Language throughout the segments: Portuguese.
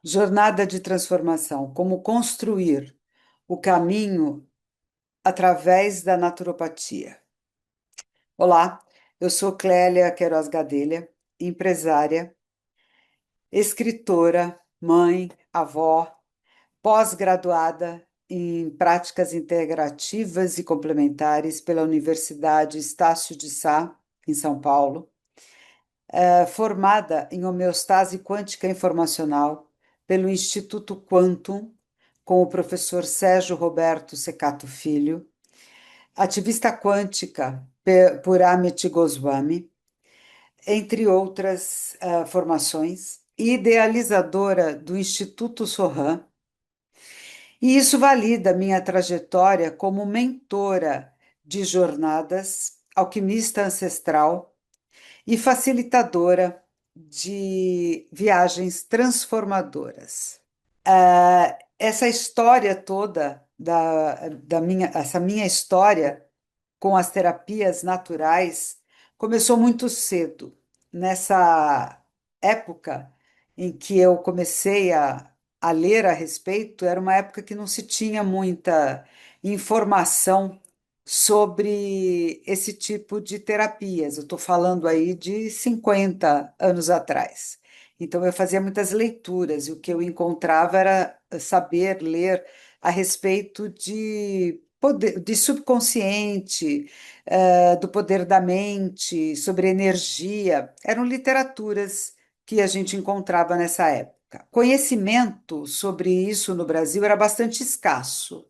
Jornada de transformação, como construir o caminho através da naturopatia. Olá, eu sou Clélia Queiroz Gadelha, empresária, escritora, mãe, avó, pós-graduada em práticas integrativas e complementares pela Universidade Estácio de Sá, em São Paulo, formada em homeostase quântica informacional pelo Instituto Quantum, com o professor Sérgio Roberto Secato Filho, ativista quântica por Amit Goswami, entre outras formações, e idealizadora do Instituto Sohan, e isso valida minha trajetória como mentora de jornadas, alquimista ancestral e facilitadora de viagens transformadoras. Essa história toda essa minha história com as terapias naturais começou muito cedo. Nessa época em que eu comecei a ler a respeito, era uma época que não se tinha muita informação sobre esse tipo de terapias. Eu estou falando aí de 50 anos atrás. Então, eu fazia muitas leituras e o que eu encontrava era saber ler a respeito de poder, de subconsciente, do poder da mente, sobre energia. Eram literaturas que a gente encontrava nessa época. Conhecimento sobre isso no Brasil era bastante escasso.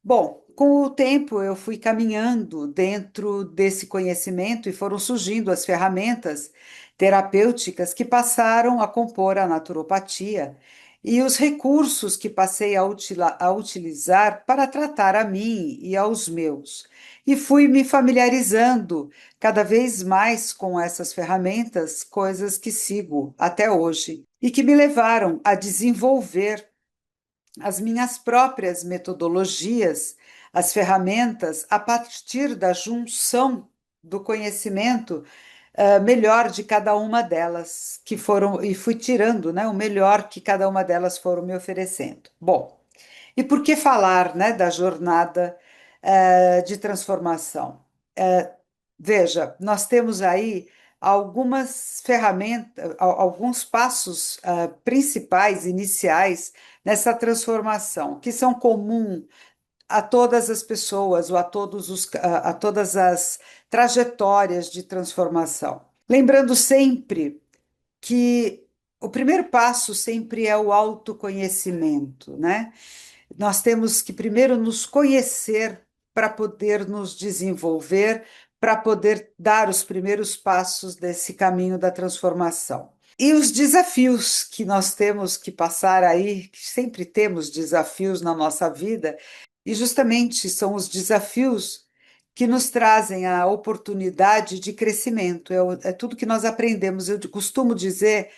Bom, com o tempo eu fui caminhando dentro desse conhecimento e foram surgindo as ferramentas terapêuticas que passaram a compor a naturopatia e os recursos que passei a utilizar para tratar a mim e aos meus. E fui me familiarizando cada vez mais com essas ferramentas, coisas que sigo até hoje e que me levaram a desenvolver as minhas próprias metodologias, as ferramentas, a partir da junção do conhecimento melhor de cada uma delas, que foram, e fui tirando, né, o melhor que cada uma delas foram me oferecendo. Bom, e por que falar, né, da jornada de transformação? Veja, nós temos aí algumas ferramentas, alguns passos principais, iniciais nessa transformação, que são comuns a todas as pessoas ou a todas as trajetórias de transformação. Lembrando sempre que o primeiro passo sempre é o autoconhecimento, né? Nós temos que primeiro nos conhecer para poder nos desenvolver, para poder dar os primeiros passos desse caminho da transformação. E os desafios que nós temos que passar aí, que sempre temos desafios na nossa vida, e justamente são os desafios que nos trazem a oportunidade de crescimento. É tudo que nós aprendemos. Eu costumo dizer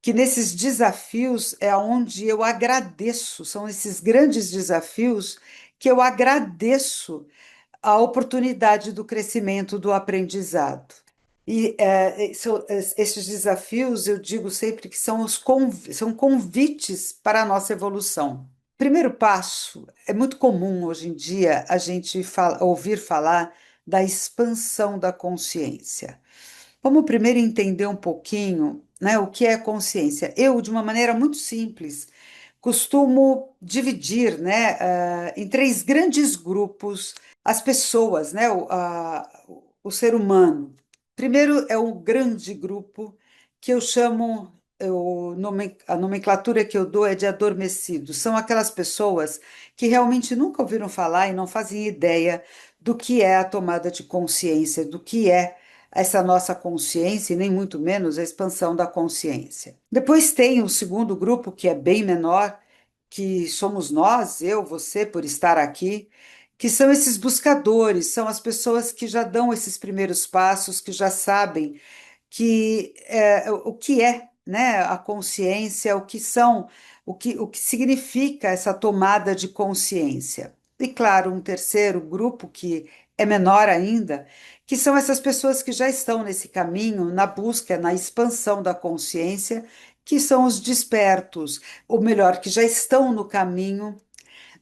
que nesses desafios é onde eu agradeço, são esses grandes desafios que eu agradeço a oportunidade do crescimento, do aprendizado. E esses desafios, eu digo sempre que são são convites para a nossa evolução. Primeiro passo, é muito comum hoje em dia a gente ouvir falar da expansão da consciência. Vamos primeiro entender um pouquinho, né, o que é consciência. Eu, de uma maneira muito simples, costumo dividir, né, em três grandes grupos as pessoas, né, o ser humano. Primeiro é o grande grupo que eu chamo, a nomenclatura que eu dou é de adormecidos. São aquelas pessoas que realmente nunca ouviram falar e não fazem ideia do que é a tomada de consciência, do que é essa nossa consciência, e nem muito menos a expansão da consciência. Depois tem o segundo grupo, que é bem menor, que somos nós, eu, você, por estar aqui, que são esses buscadores, são as pessoas que já dão esses primeiros passos, que já sabem o que é, né, a consciência, o que são, o que significa essa tomada de consciência. E claro, um terceiro grupo que é menor ainda, que são essas pessoas que já estão nesse caminho, na busca, na expansão da consciência, que são os despertos, ou melhor, que já estão no caminho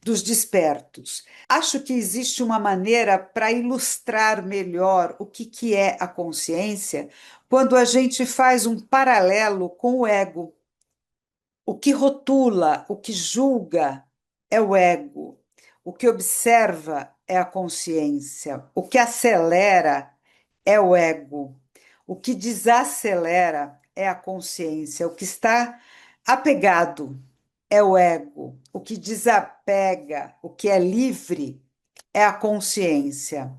dos despertos. Acho que existe uma maneira para ilustrar melhor o que é a consciência quando a gente faz um paralelo com o ego. O que rotula, o que julga é o ego. O que observa é a consciência. O que acelera é o ego. O que desacelera é a consciência. O que está apegado é o ego. O que desapega, o que é livre, é a consciência.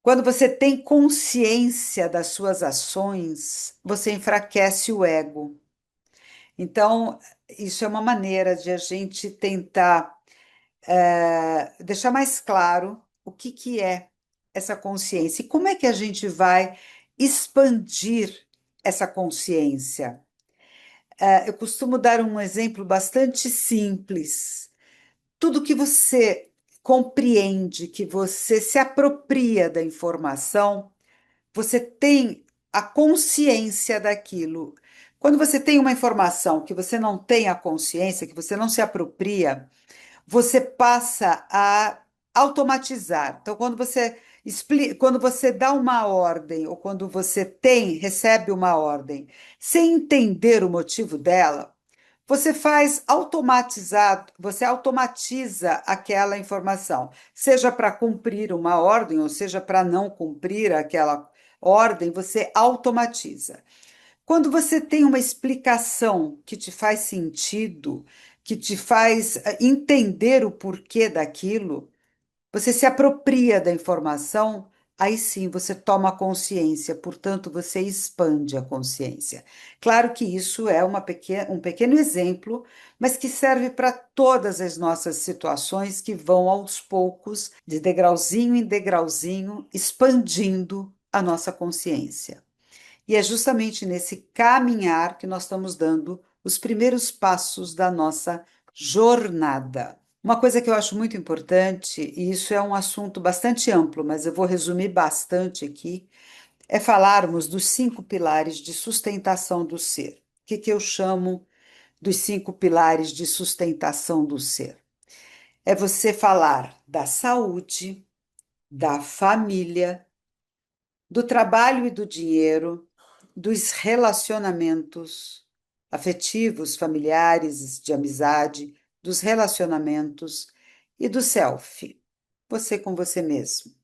Quando você tem consciência das suas ações, você enfraquece o ego. Então, isso é uma maneira de a gente tentar deixar mais claro que é essa consciência e como é que a gente vai expandir essa consciência. Eu costumo dar um exemplo bastante simples. Tudo que você compreende, que você se apropria da informação, você tem a consciência daquilo. Quando você tem uma informação que você não tem a consciência, que você não se apropria, você passa a automatizar. Então, quando você dá uma ordem, ou quando você recebe uma ordem, sem entender o motivo dela, você automatiza aquela informação, seja para cumprir uma ordem, ou seja para não cumprir aquela ordem, você automatiza. Quando você tem uma explicação que te faz sentido, que te faz entender o porquê daquilo, você se apropria da informação, aí sim você toma consciência, portanto, você expande a consciência. Claro que isso é um pequeno exemplo, mas que serve para todas as nossas situações que vão aos poucos, de degrauzinho em degrauzinho, expandindo a nossa consciência. E é justamente nesse caminhar que nós estamos dando os primeiros passos da nossa jornada. Uma coisa que eu acho muito importante, e isso é um assunto bastante amplo, mas eu vou resumir bastante aqui, é falarmos dos 5 pilares de sustentação do ser. O que eu chamo dos 5 pilares de sustentação do ser? É você falar da saúde, da família, do trabalho e do dinheiro, dos relacionamentos afetivos, familiares, de amizade, dos relacionamentos e do self, você com você mesmo.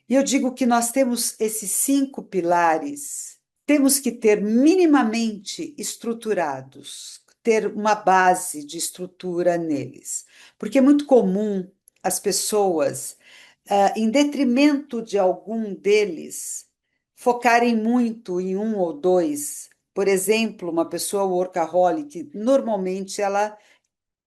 E eu digo que nós temos esses 5 pilares, temos que ter minimamente estruturados, ter uma base de estrutura neles, porque é muito comum as pessoas, em detrimento de algum deles, focarem muito em um ou dois. Por exemplo, uma pessoa workaholic, normalmente ela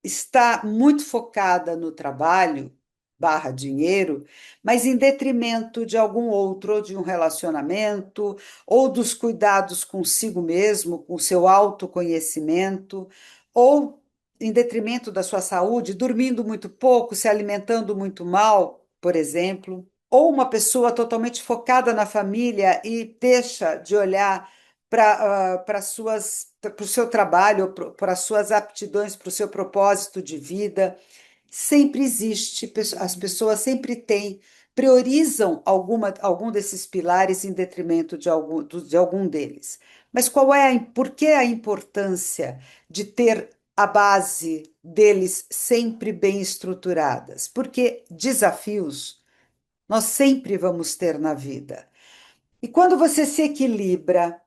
está muito focada no trabalho, barra dinheiro, mas em detrimento de algum outro, ou de um relacionamento, ou dos cuidados consigo mesmo, com seu autoconhecimento, ou em detrimento da sua saúde, dormindo muito pouco, se alimentando muito mal, por exemplo. Ou uma pessoa totalmente focada na família e deixa de olhar para o seu trabalho, para as suas aptidões, para o seu propósito de vida. Sempre existe, as pessoas sempre têm, priorizam algum desses pilares em detrimento de algum deles. Mas por que a importância de ter a base deles sempre bem estruturadas? Porque desafios nós sempre vamos ter na vida. E quando você se equilibra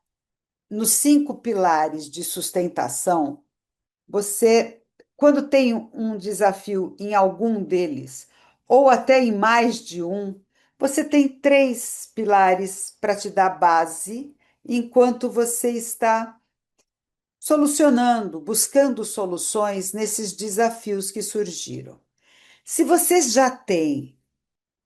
nos 5 pilares de sustentação, você, quando tem um desafio em algum deles, ou até em mais de um, você tem 3 pilares para te dar base, enquanto você está solucionando, buscando soluções nesses desafios que surgiram. Se você já tem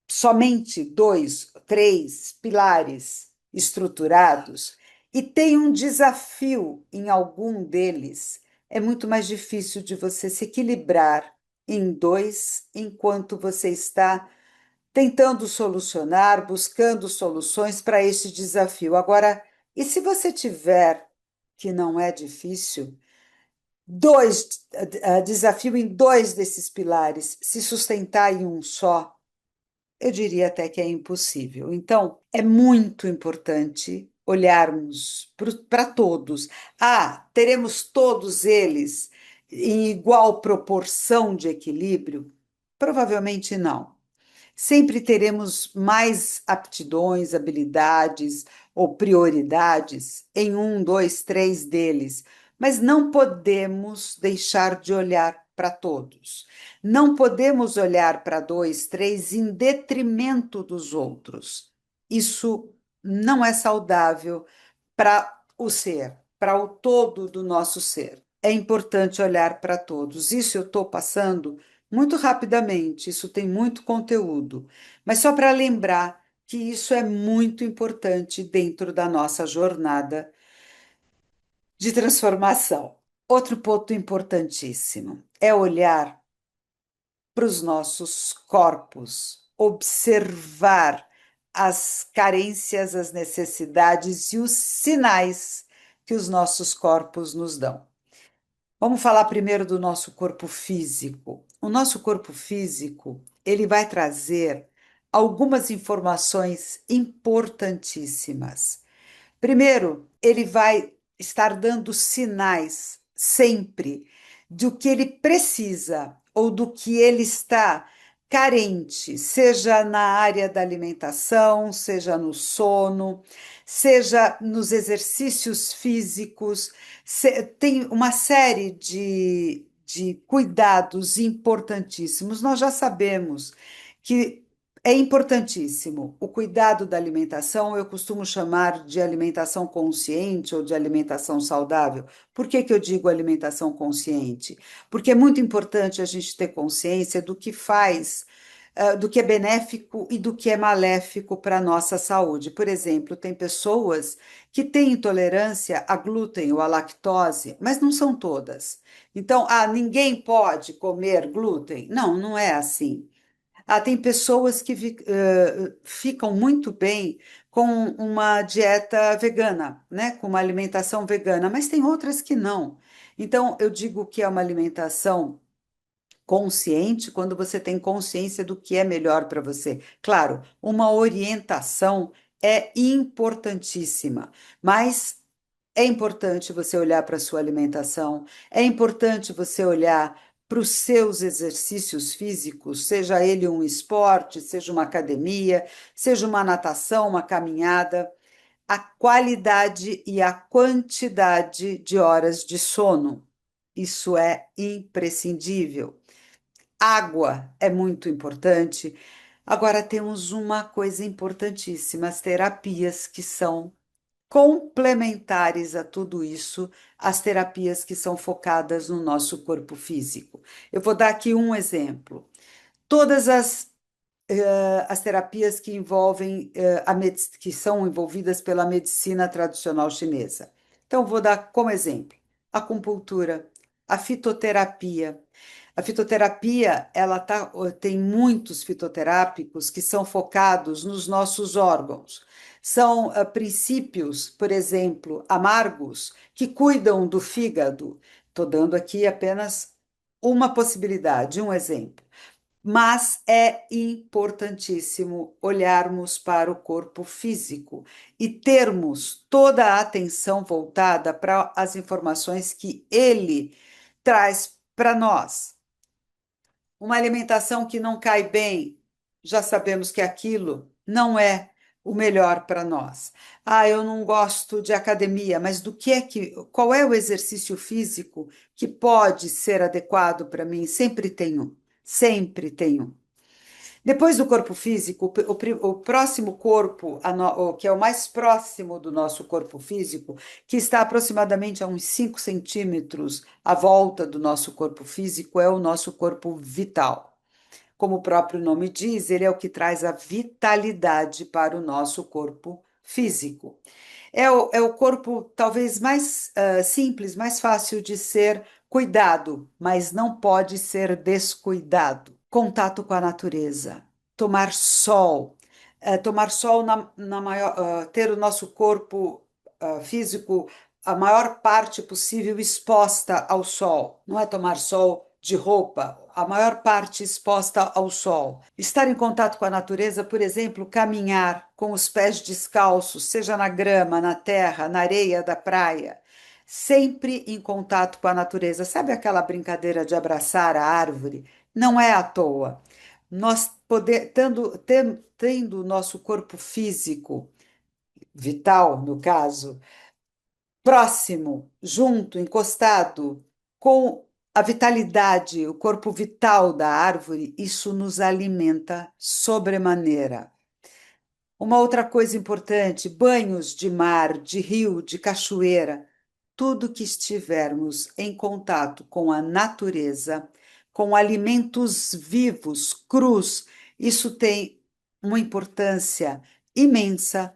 somente 2, 3 pilares estruturados e tem um desafio em algum deles, é muito mais difícil de você se equilibrar em dois enquanto você está tentando solucionar, buscando soluções para esse desafio. Agora, e se você tiver que não é difícil, desafio em dois desses pilares, se sustentar em um só, eu diria até que é impossível. Então, é muito importante olharmos para todos. Ah, teremos todos eles em igual proporção de equilíbrio? Provavelmente não. Sempre teremos mais aptidões, habilidades ou prioridades em um, dois, três deles, mas não podemos deixar de olhar para todos. Não podemos olhar para dois, três em detrimento dos outros. Isso não é saudável para o ser, para o todo do nosso ser. É importante olhar para todos. Isso eu estou passando muito rapidamente, isso tem muito conteúdo, mas só para lembrar que isso é muito importante dentro da nossa jornada de transformação. Outro ponto importantíssimo é olhar para os nossos corpos, observar as carências, as necessidades e os sinais que os nossos corpos nos dão. Vamos falar primeiro do nosso corpo físico. O nosso corpo físico, ele vai trazer algumas informações importantíssimas. Primeiro, ele vai estar dando sinais sempre do que ele precisa ou do que ele está carente, seja na área da alimentação, seja no sono, seja nos exercícios físicos. Tem uma série de cuidados importantíssimos. Nós já sabemos que é importantíssimo. O cuidado da alimentação, eu costumo chamar de alimentação consciente ou de alimentação saudável. Por que que eu digo alimentação consciente? Porque é muito importante a gente ter consciência do que faz, do que é benéfico e do que é maléfico para a nossa saúde. Por exemplo, tem pessoas que têm intolerância a glúten ou a lactose, mas não são todas. Então, ninguém pode comer glúten? Não, não é assim. Tem pessoas que ficam muito bem com uma dieta vegana, né? Com uma alimentação vegana, mas tem outras que não. Então, eu digo que é uma alimentação consciente quando você tem consciência do que é melhor para você. Claro, uma orientação é importantíssima, mas é importante você olhar para a sua alimentação, é importante você olhar para os seus exercícios físicos, seja ele um esporte, seja uma academia, seja uma natação, uma caminhada, a qualidade e a quantidade de horas de sono. Isso é imprescindível. Água é muito importante. Agora temos uma coisa importantíssima, as terapias que são complementares a tudo isso, as terapias que são focadas no nosso corpo físico. Eu vou dar aqui um exemplo. Todas as terapias que envolvem que são envolvidas pela medicina tradicional chinesa. Então, vou dar como exemplo a acupuntura, a fitoterapia. A fitoterapia, tem muitos fitoterápicos que são focados nos nossos órgãos. São princípios, por exemplo, amargos, que cuidam do fígado. Estou dando aqui apenas uma possibilidade, um exemplo. Mas é importantíssimo olharmos para o corpo físico e termos toda a atenção voltada para as informações que ele traz para nós. Uma alimentação que não cai bem, já sabemos que aquilo não é o melhor para nós. Eu não gosto de academia, mas qual é o exercício físico que pode ser adequado para mim? Sempre tenho, sempre tenho. Depois do corpo físico, o próximo corpo, que é o mais próximo do nosso corpo físico, que está aproximadamente a uns 5 centímetros à volta do nosso corpo físico, é o nosso corpo vital. Como o próprio nome diz, ele é o que traz a vitalidade para o nosso corpo físico. É o corpo talvez mais simples, mais fácil de ser cuidado, mas não pode ser descuidado. Contato com a natureza, tomar sol ter o nosso corpo físico a maior parte possível exposta ao sol. Não é tomar sol de roupa, a maior parte exposta ao sol. Estar em contato com a natureza, por exemplo, caminhar com os pés descalços, seja na grama, na terra, na areia da praia, sempre em contato com a natureza. Sabe aquela brincadeira de abraçar a árvore? Não é à toa. Nós tendo o nosso corpo físico, vital, no caso, próximo, junto, encostado, com a vitalidade, o corpo vital da árvore, isso nos alimenta sobremaneira. Uma outra coisa importante: banhos de mar, de rio, de cachoeira, tudo que estivermos em contato com a natureza, com alimentos vivos, crus, isso tem uma importância imensa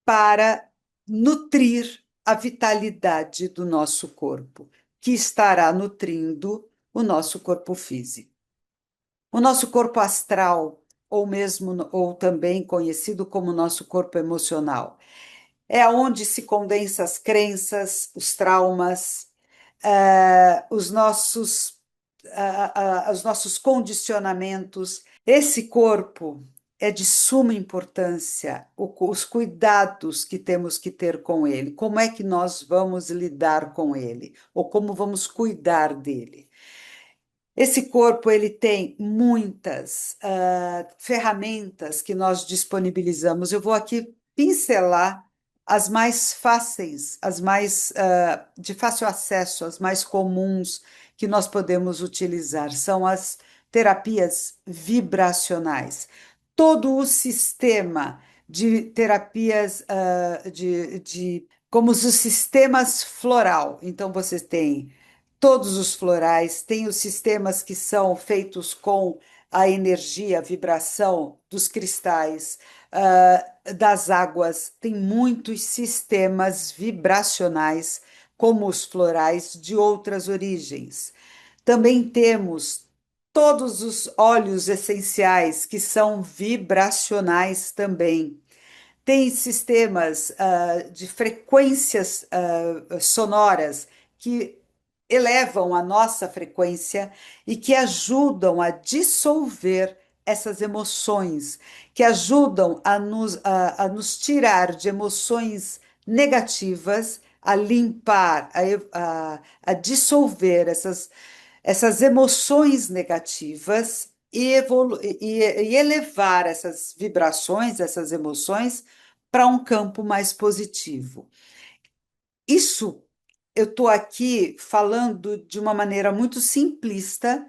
para nutrir a vitalidade do nosso corpo, que estará nutrindo o nosso corpo físico. O nosso corpo astral, ou mesmo ou também conhecido como nosso corpo emocional, é onde se condensam as crenças, os traumas, os nossos condicionamentos. Esse corpo é de suma importância, os cuidados que temos que ter com ele, como é que nós vamos lidar com ele, ou como vamos cuidar dele. Esse corpo ele tem muitas ferramentas que nós disponibilizamos. Eu vou aqui pincelar as mais fáceis, as mais de fácil acesso, as mais comuns que nós podemos utilizar. São as terapias vibracionais. Todo o sistema de terapias como os sistemas floral. Então, você tem todos os florais, tem os sistemas que são feitos com a energia, a vibração dos cristais, das águas, tem muitos sistemas vibracionais, como os florais de outras origens. Também temos todos os óleos essenciais, que são vibracionais também. Tem sistemas de frequências sonoras que elevam a nossa frequência e que ajudam a dissolver essas emoções, que ajudam a nos tirar de emoções negativas, a limpar, a dissolver essas emoções negativas e elevar essas vibrações, essas emoções, para um campo mais positivo. Isso eu estou aqui falando de uma maneira muito simplista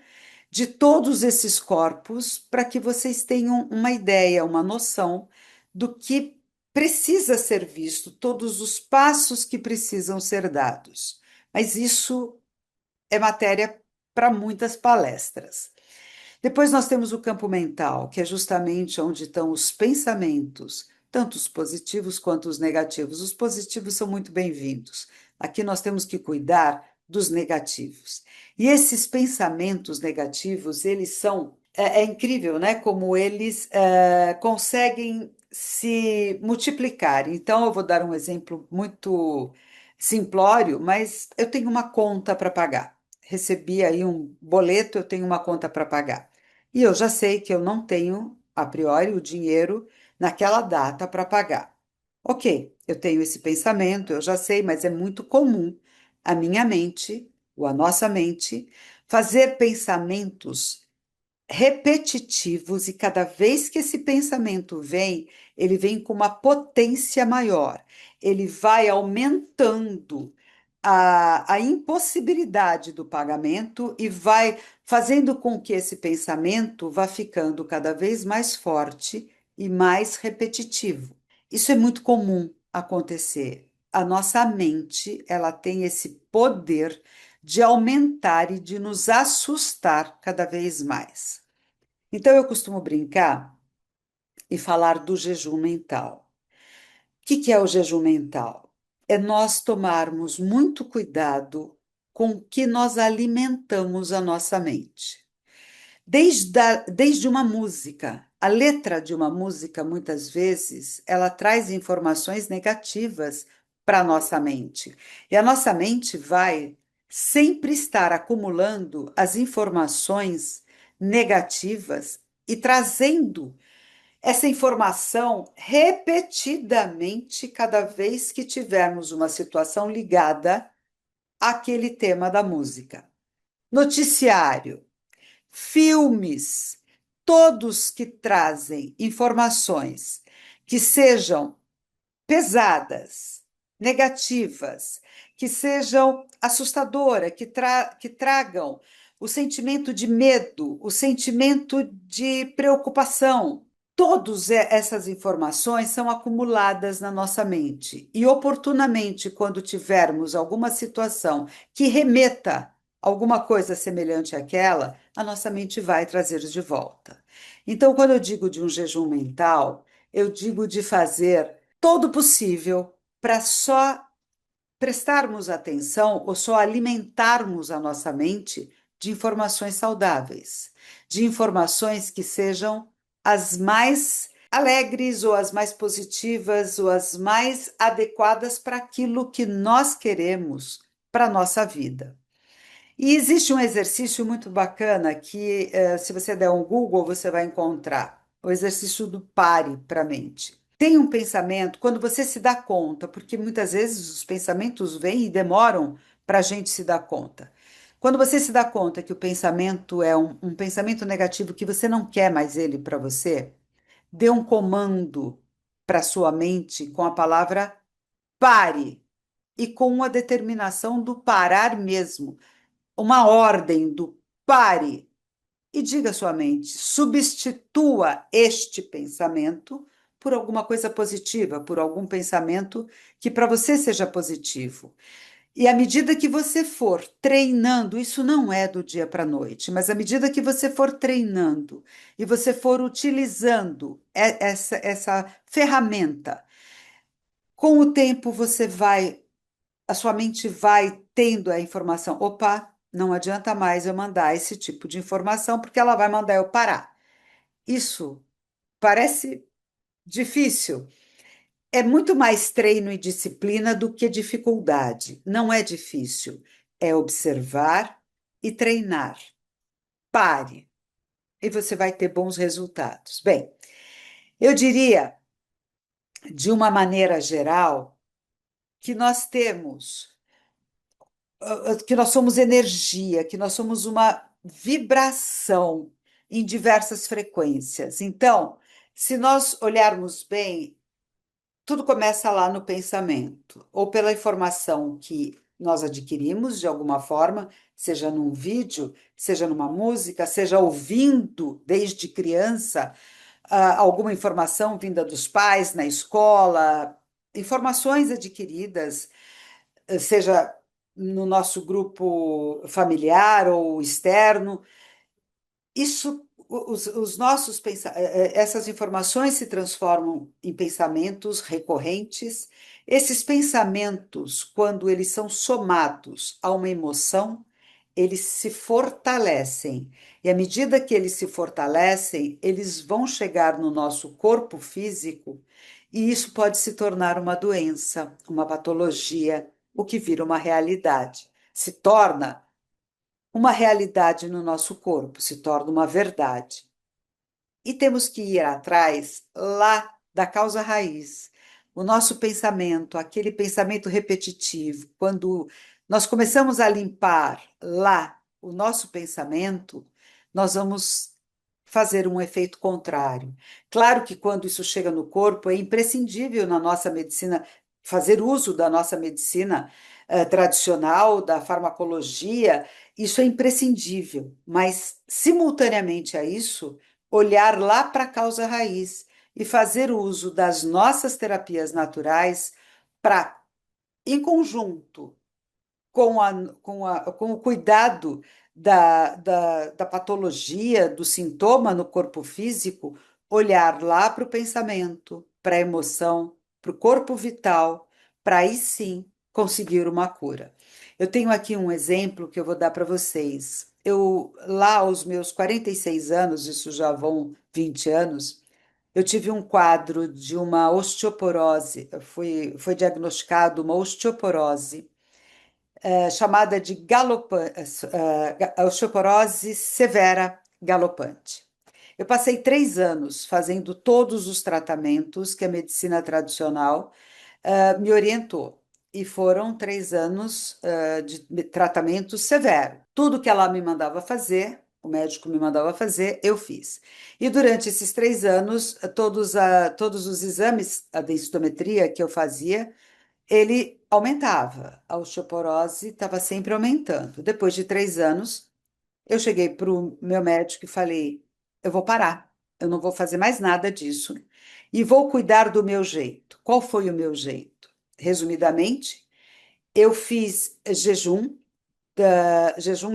de todos esses corpos, para que vocês tenham uma ideia, uma noção do que precisa ser visto, todos os passos que precisam ser dados. Mas isso é matéria para muitas palestras. Depois nós temos o campo mental, que é justamente onde estão os pensamentos, tanto os positivos quanto os negativos. Os positivos são muito bem-vindos. Aqui nós temos que cuidar dos negativos. E esses pensamentos negativos, eles são. É incrível, né? Como eles conseguem se multiplicar. Então, eu vou dar um exemplo muito simplório, mas eu tenho uma conta para pagar. Recebi aí um boleto, eu tenho uma conta para pagar. E eu já sei que eu não tenho, a priori, o dinheiro naquela data para pagar. Ok, eu tenho esse pensamento, eu já sei, mas é muito comum a minha mente, ou a nossa mente, fazer pensamentos repetitivos e cada vez que esse pensamento vem, ele vem com uma potência maior. Ele vai aumentando a impossibilidade do pagamento e vai fazendo com que esse pensamento vá ficando cada vez mais forte e mais repetitivo. Isso é muito comum acontecer. A nossa mente, ela tem esse poder de aumentar e de nos assustar cada vez mais. Então, eu costumo brincar e falar do jejum mental. O que é o jejum mental? É nós tomarmos muito cuidado com o que nós alimentamos a nossa mente. Desde uma música. A letra de uma música, muitas vezes, ela traz informações negativas para a nossa mente. E a nossa mente vai sempre estar acumulando as informações negativas e trazendo essa informação repetidamente cada vez que tivermos uma situação ligada àquele tema da música. Noticiário, filmes, todos que trazem informações que sejam pesadas, negativas, que sejam assustadoras, que tragam o sentimento de medo, o sentimento de preocupação. Todas essas informações são acumuladas na nossa mente e, oportunamente, quando tivermos alguma situação que remeta a alguma coisa semelhante àquela, a nossa mente vai trazer de volta. Então, quando eu digo de um jejum mental, eu digo de fazer todo o possível para só prestarmos atenção ou só alimentarmos a nossa mente de informações saudáveis, de informações que sejam as mais alegres ou as mais positivas ou as mais adequadas para aquilo que nós queremos para a nossa vida. E existe um exercício muito bacana que, se você der um Google, você vai encontrar. O exercício do pare para a mente. Tem um pensamento, quando você se dá conta, porque muitas vezes os pensamentos vêm e demoram para a gente se dar conta. Quando você se dá conta que o pensamento é um pensamento negativo, que você não quer mais ele para você, dê um comando para sua mente com a palavra pare e com a determinação do parar mesmo, uma ordem do pare e diga à sua mente, substitua este pensamento por alguma coisa positiva, por algum pensamento que para você seja positivo. E à medida que você for treinando, isso não é do dia para a noite, mas à medida que você for treinando e você for utilizando essa ferramenta, com o tempo você vai a sua mente vai tendo a informação. Opa, não adianta mais eu mandar esse tipo de informação, porque ela vai mandar eu parar. Isso parece difícil. É muito mais treino e disciplina do que dificuldade. Não é difícil. É observar e treinar. Pare, e você vai ter bons resultados. Bem, eu diria, de uma maneira geral, que nós temos que nós somos energia, que nós somos uma vibração em diversas frequências. Então, se nós olharmos bem, tudo começa lá no pensamento, ou pela informação que nós adquirimos de alguma forma, seja num vídeo, seja numa música, seja ouvindo desde criança, alguma informação vinda dos pais na escola, informações adquiridas seja no nosso grupo familiar ou externo, isso, os nossos essas informações se transformam em pensamentos recorrentes. Esses pensamentos, quando eles são somados a uma emoção, eles se fortalecem. E à medida que eles se fortalecem, eles vão chegar no nosso corpo físico, e isso pode se tornar uma doença, uma patologia, o que vira uma realidade. Se torna uma realidade no nosso corpo, se torna uma verdade. E temos que ir atrás lá da causa raiz. O nosso pensamento, aquele pensamento repetitivo, quando nós começamos a limpar lá o nosso pensamento, nós vamos fazer um efeito contrário. Claro que quando isso chega no corpo, é imprescindível na nossa medicina fazer uso da nossa medicina tradicional, da farmacologia, isso é imprescindível, mas simultaneamente a isso, olhar lá para a causa raiz e fazer uso das nossas terapias naturais para, em conjunto com o cuidado da patologia, do sintoma no corpo físico, olhar lá para o pensamento, para a emoção, para o corpo vital, para aí sim conseguir uma cura. Eu tenho aqui um exemplo que eu vou dar para vocês. Eu, lá aos meus 46 anos, isso já vão 20 anos, Eu tive um quadro de uma osteoporose, foi diagnosticado uma osteoporose chamada de osteoporose severa galopante. Eu passei 3 anos fazendo todos os tratamentos que a medicina tradicional me orientou. E foram 3 anos de tratamento severo. Tudo que ela me mandava fazer, o médico me mandava fazer, eu fiz. E durante esses 3 anos, todos os exames, a densitometria que eu fazia, ele aumentava. A osteoporose estava sempre aumentando. Depois de 3 anos, eu cheguei para o meu médico e falei: eu vou parar, eu não vou fazer mais nada disso e vou cuidar do meu jeito. Qual foi o meu jeito? Resumidamente, eu fiz jejum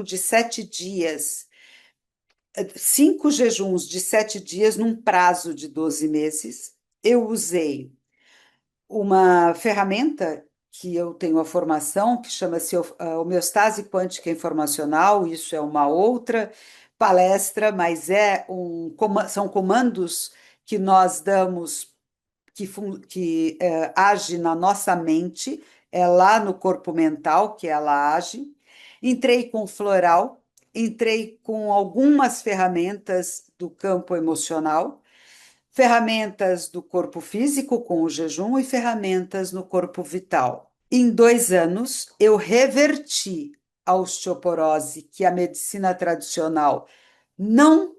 de 7 dias, 5 jejuns de 7 dias num prazo de 12 meses. Eu usei uma ferramenta que eu tenho a formação, que chama-se homeostase quântica informacional. Isso é uma outra palestra, mas são comandos que nós damos, que age na nossa mente, é lá no corpo mental que ela age. Entrei com floral, entrei com algumas ferramentas do campo emocional, ferramentas do corpo físico com o jejum e ferramentas no corpo vital. Em 2 anos, eu reverti a osteoporose que a medicina tradicional não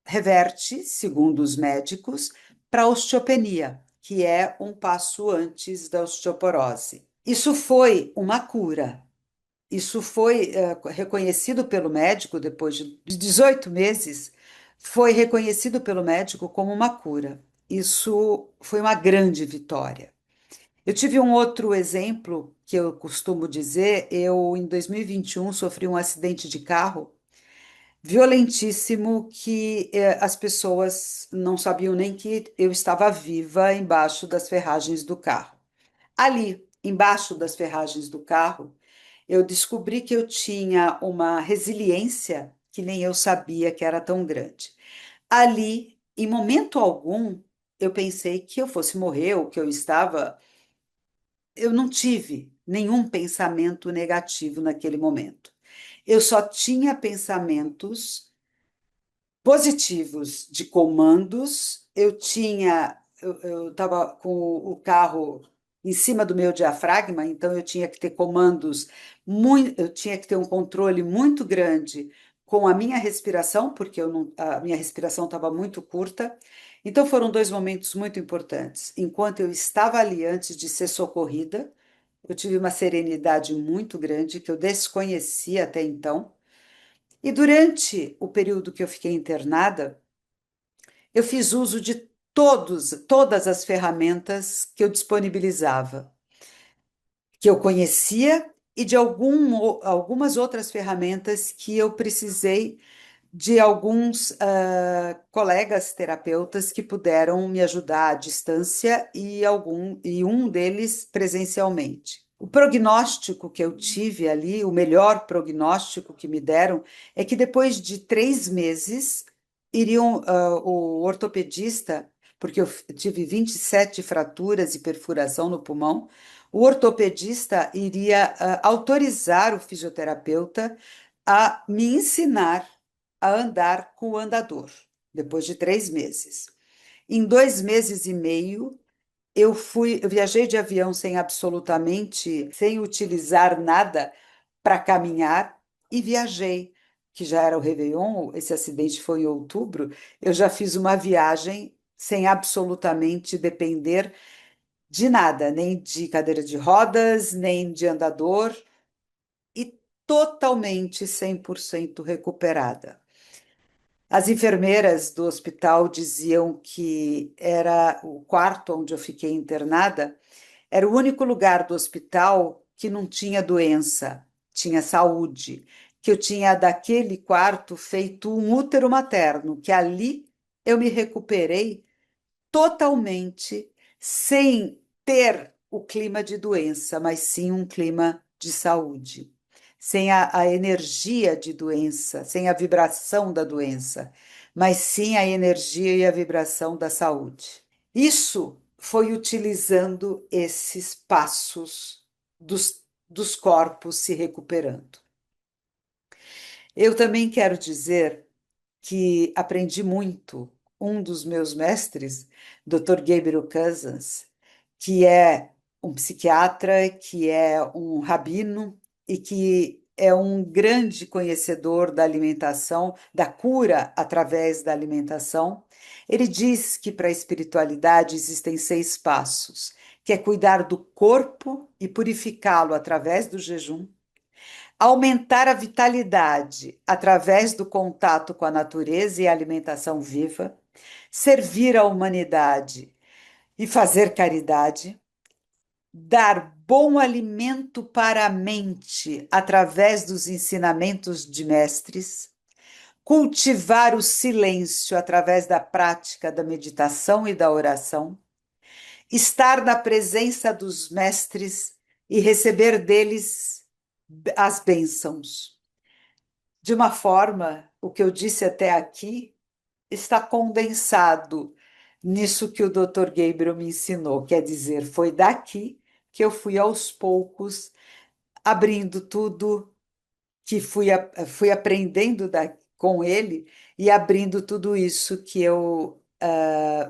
reverte, segundo os médicos, para a osteopenia, que é um passo antes da osteoporose. Isso foi uma cura. Isso foi reconhecido pelo médico depois de 18 meses, foi reconhecido pelo médico como uma cura. Isso foi uma grande vitória. Eu tive um outro exemplo que eu costumo dizer. Eu, em 2021, sofri um acidente de carro violentíssimo que as pessoas não sabiam nem que eu estava viva embaixo das ferragens do carro. Ali, embaixo das ferragens do carro, eu descobri que eu tinha uma resiliência que nem eu sabia que era tão grande. Ali, em momento algum, eu pensei que eu fosse morrer ou que eu estava. Eu não tive nenhum pensamento negativo naquele momento. Eu só tinha pensamentos positivos de comandos. Eu estava com o carro em cima do meu diafragma, então eu tinha que ter comandos muito, eu tinha que ter um controle muito grande com a minha respiração, porque a minha respiração estava muito curta. Então foram 2 momentos muito importantes. Enquanto eu estava ali antes de ser socorrida, eu tive uma serenidade muito grande que eu desconhecia até então. E durante o período que eu fiquei internada, eu fiz uso de todas as ferramentas que eu disponibilizava, que eu conhecia, e de algumas outras ferramentas que eu precisei de alguns colegas terapeutas que puderam me ajudar à distância e um deles presencialmente. O prognóstico que eu tive ali, o melhor prognóstico que me deram, é que depois de 3 meses o ortopedista, porque eu tive 27 fraturas e perfuração no pulmão, o ortopedista iria autorizar o fisioterapeuta a me ensinar a andar com o andador, depois de 3 meses. Em 2 meses e meio, eu viajei de avião sem utilizar nada para caminhar e viajei, que já era o Réveillon. Esse acidente foi em outubro. Eu já fiz uma viagem sem absolutamente depender de nada, nem de cadeira de rodas, nem de andador, e totalmente 100% recuperada. As enfermeiras do hospital diziam que era o quarto onde eu fiquei internada, era o único lugar do hospital que não tinha doença, tinha saúde, que eu tinha daquele quarto feito um útero materno, que ali eu me recuperei totalmente, sem ter o clima de doença, mas sim um clima de saúde, sem a energia de doença, sem a vibração da doença, mas sim a energia e a vibração da saúde. Isso foi utilizando esses passos dos corpos se recuperando. Eu também quero dizer que aprendi muito. Um dos meus mestres, Dr. Gabriel Cousens, que é um psiquiatra, que é um rabino e que é um grande conhecedor da alimentação, da cura através da alimentação. Ele diz que para a espiritualidade existem 6 passos, que é cuidar do corpo e purificá-lo através do jejum, aumentar a vitalidade através do contato com a natureza e a alimentação viva, servir à humanidade e fazer caridade, dar bom alimento para a mente através dos ensinamentos de mestres, cultivar o silêncio através da prática da meditação e da oração, estar na presença dos mestres e receber deles as bênçãos. De uma forma, o que eu disse até aqui está condensado nisso que o Dr. Gabriel me ensinou. Quer dizer, foi daqui que eu fui aos poucos abrindo tudo que fui aprendendo com ele e abrindo tudo isso que eu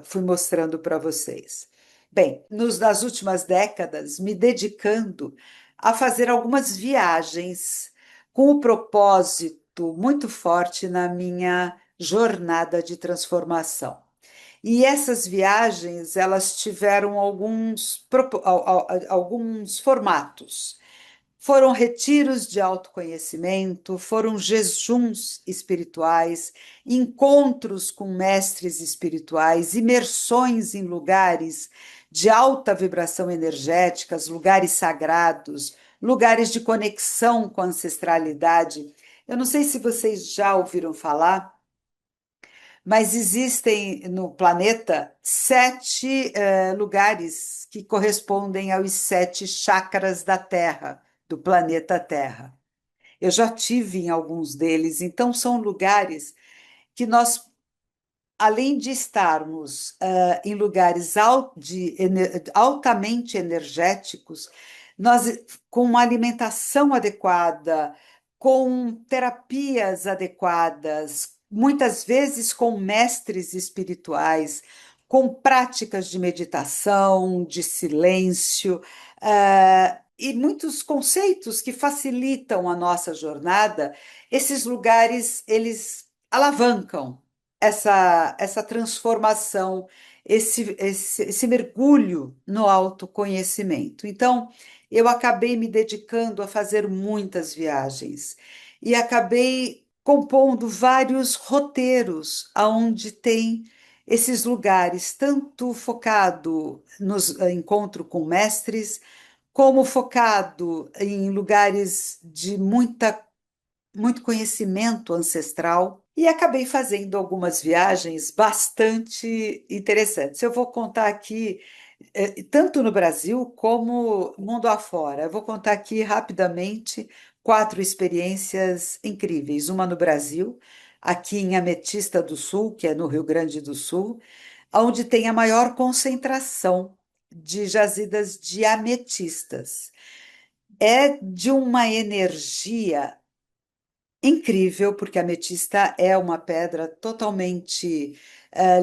fui mostrando para vocês. Bem, nas últimas décadas, me dedicando a fazer algumas viagens com o propósito muito forte na minha jornada de transformação. E essas viagens, elas tiveram alguns formatos. Foram retiros de autoconhecimento, foram jejuns espirituais, encontros com mestres espirituais, imersões em lugares de alta vibração energética, lugares sagrados, lugares de conexão com a ancestralidade. Eu não sei se vocês já ouviram falar, mas existem no planeta 7 lugares que correspondem aos 7 chakras da Terra, do planeta Terra. Eu já tive em alguns deles, então são lugares que nós, além de estarmos em lugares altamente energéticos, nós, com uma alimentação adequada, com terapias adequadas, muitas vezes com mestres espirituais, com práticas de meditação, de silêncio, e muitos conceitos que facilitam a nossa jornada, esses lugares, eles alavancam essa transformação, esse mergulho no autoconhecimento. Então, eu acabei me dedicando a fazer muitas viagens e acabei compondo vários roteiros aonde tem esses lugares, tanto focado nos encontro com mestres, como focado em lugares de muito conhecimento ancestral e acabei fazendo algumas viagens bastante interessantes. Eu vou contar aqui, tanto no Brasil como mundo afora. Eu vou contar aqui rapidamente 4 experiências incríveis. Uma no Brasil, aqui em Ametista do Sul, que é no Rio Grande do Sul, onde tem a maior concentração de jazidas de ametistas. É de uma energia incrível, porque a ametista é uma pedra totalmente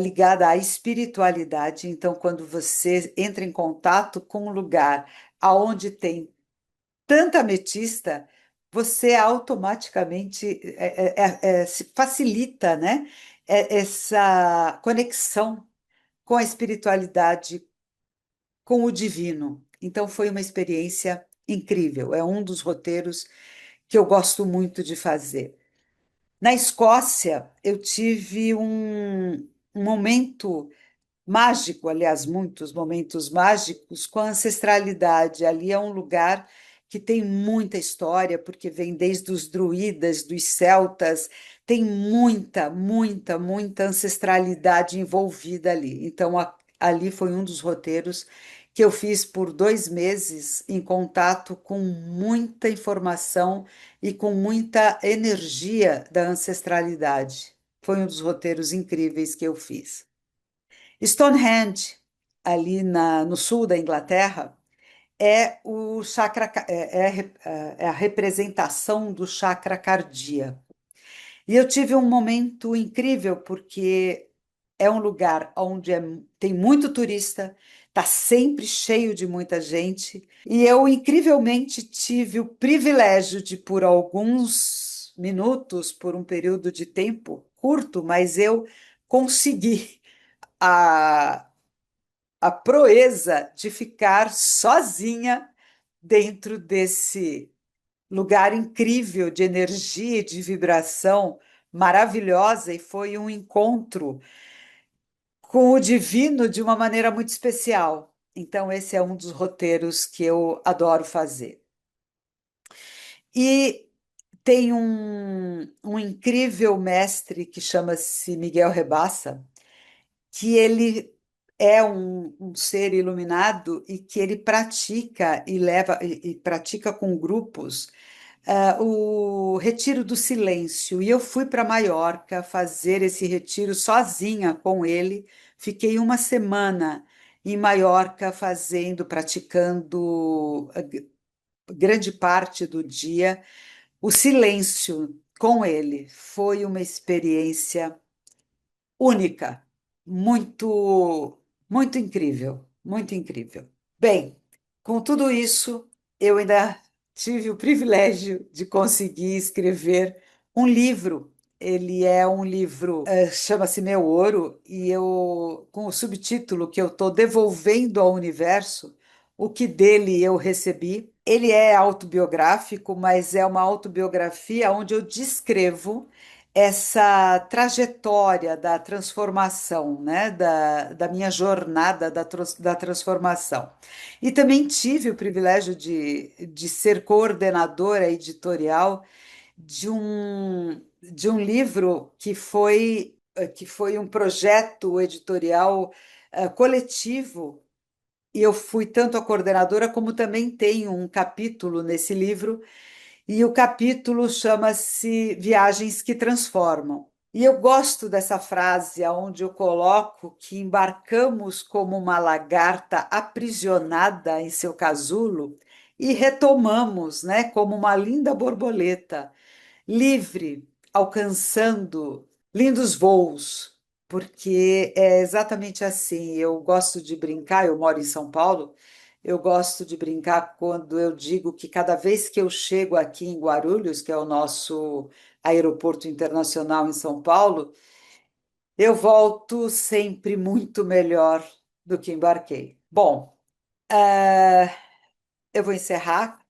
ligada à espiritualidade. Então, quando você entra em contato com um lugar aonde tem tanta ametista, você automaticamente se facilita, né? Essa conexão com a espiritualidade, com o divino. Então, foi uma experiência incrível. É um dos roteiros que eu gosto muito de fazer. Na Escócia, eu tive um momento mágico, aliás, muitos momentos mágicos com a ancestralidade. Ali é um lugar que tem muita história, porque vem desde os druidas, dos celtas, tem muita ancestralidade envolvida ali. Então, ali foi um dos roteiros que eu fiz por 2 meses em contato com muita informação e com muita energia da ancestralidade. Foi um dos roteiros incríveis que eu fiz. Stonehenge, ali no sul da Inglaterra, é o chakra, é a representação do chakra cardíaco. E eu tive um momento incrível, porque é um lugar onde tem muito turista, está sempre cheio de muita gente, e eu, incrivelmente, tive o privilégio de, por alguns minutos, por um período de tempo curto, mas eu consegui a, a proeza de ficar sozinha dentro desse lugar incrível de energia e de vibração maravilhosa, e foi um encontro com o divino de uma maneira muito especial. Então, esse é um dos roteiros que eu adoro fazer. E tem um incrível mestre que chama-se Miguel Rebassa, que ele é um ser iluminado e que ele pratica e leva e pratica com grupos o Retiro do Silêncio. E eu fui para Maiorca fazer esse retiro sozinha com ele. Fiquei uma semana em Maiorca fazendo, praticando grande parte do dia o silêncio com ele. Foi uma experiência única, muito, muito incrível, muito incrível. Bem, com tudo isso, eu ainda tive o privilégio de conseguir escrever um livro. Ele é um livro, chama-se Meu Ouro, e eu, com o subtítulo que eu estou devolvendo ao universo, o que dele eu recebi. Ele é autobiográfico, mas é uma autobiografia onde eu descrevo essa trajetória da transformação, né? Da minha jornada da transformação. E também tive o privilégio de ser coordenadora editorial de um livro que foi um projeto editorial coletivo, e eu fui tanto a coordenadora como também tenho um capítulo nesse livro, e o capítulo chama-se Viagens que Transformam. E eu gosto dessa frase, onde eu coloco que embarcamos como uma lagarta aprisionada em seu casulo e retomamos, né, como uma linda borboleta, livre, alcançando lindos voos, porque é exatamente assim. Eu gosto de brincar, eu moro em São Paulo, eu gosto de brincar quando eu digo que cada vez que eu chego aqui em Guarulhos, que é o nosso aeroporto internacional em São Paulo, eu volto sempre muito melhor do que embarquei. Bom, eu vou encerrar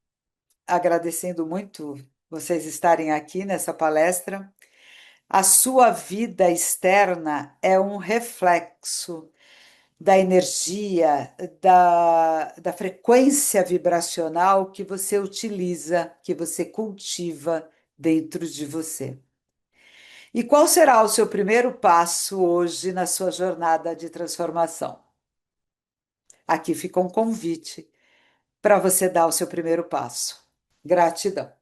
agradecendo muito vocês estarem aqui nessa palestra. A sua vida externa é um reflexo da energia, da frequência vibracional que você utiliza, que você cultiva dentro de você. E qual será o seu primeiro passo hoje na sua jornada de transformação? Aqui fica um convite para você dar o seu primeiro passo. Gratidão.